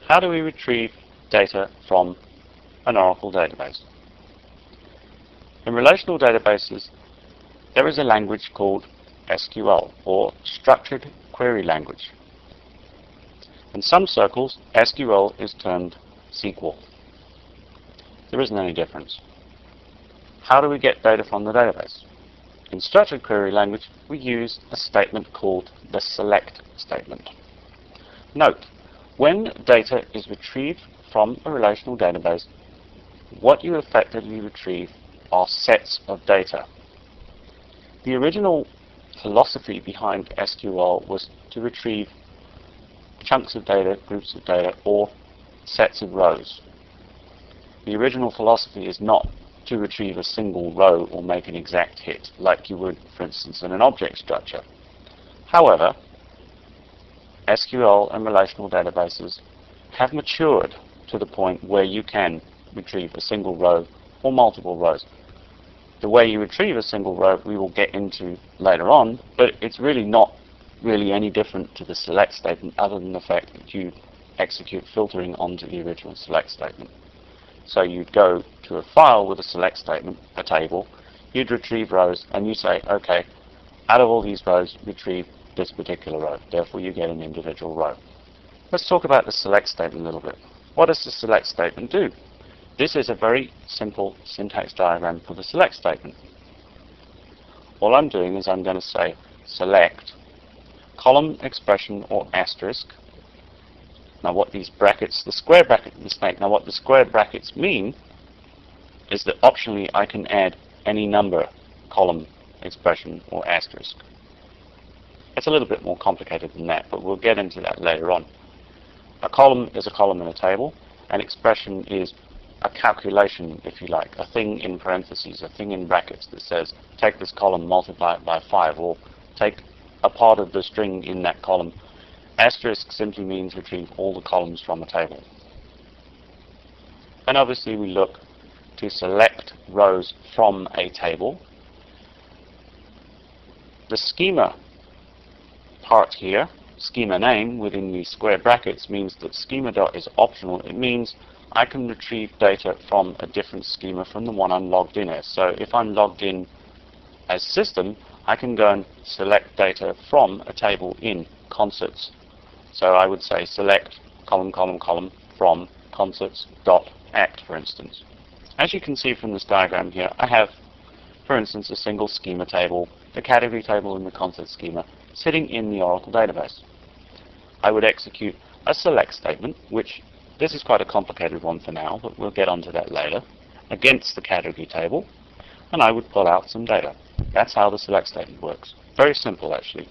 How do we retrieve data from an Oracle database? In relational databases, there is a language called SQL, or Structured Query Language. In some circles, SQL is termed SQL. There isn't any difference. How do we get data from the database? In Structured Query Language, we use a statement called the SELECT statement. Note, when data is retrieved from a relational database, what you effectively retrieve are sets of data. The original philosophy behind SQL was to retrieve chunks of data, groups of data, or sets of rows. The original philosophy is not to retrieve a single row or make an exact hit, like you would, for instance, in an object structure. However, SQL and relational databases have matured to the point where you can retrieve a single row or multiple rows. The way you retrieve a single row we will get into later on, but it's really not any different to the select statement, other than the fact that you execute filtering onto the original select statement. So you'd go to a file with a select statement, a table, you'd retrieve rows, and you say, okay, out of all these rows, retrieve this particular row. Therefore, you get an individual row. Let's talk about the select statement a little bit. What does the select statement do? This is a very simple syntax diagram for the select statement. All I'm doing is I'm going to say select column, expression, or asterisk. Now what these brackets, the square bracket mistake, now what the square brackets mean is that optionally I can add any number, column, expression, or asterisk. It's a little bit more complicated than that, but we'll get into that later on. A column is a column in a table. An expression is a calculation, if you like, a thing in parentheses, a thing in brackets that says take this column, multiply it by 5, or take a part of the string in that column. Asterisk simply means retrieve all the columns from a table. And obviously we look to select rows from a table. The schema part here, schema name within these square brackets, means that schema dot is optional. It means I can retrieve data from a different schema from the one I'm logged in as. So if I'm logged in as system, I can go and select data from a table in concerts. So I would say select column, column, column from concerts dot act, for instance. As you can see from this diagram here, I have, for instance, a single schema table, the category table in the concert schema, sitting in the Oracle database. I would execute a select statement, which this is quite a complicated one for now, but we'll get onto that later, against the category table, and I would pull out some data. That's how the select statement works. Very simple, actually.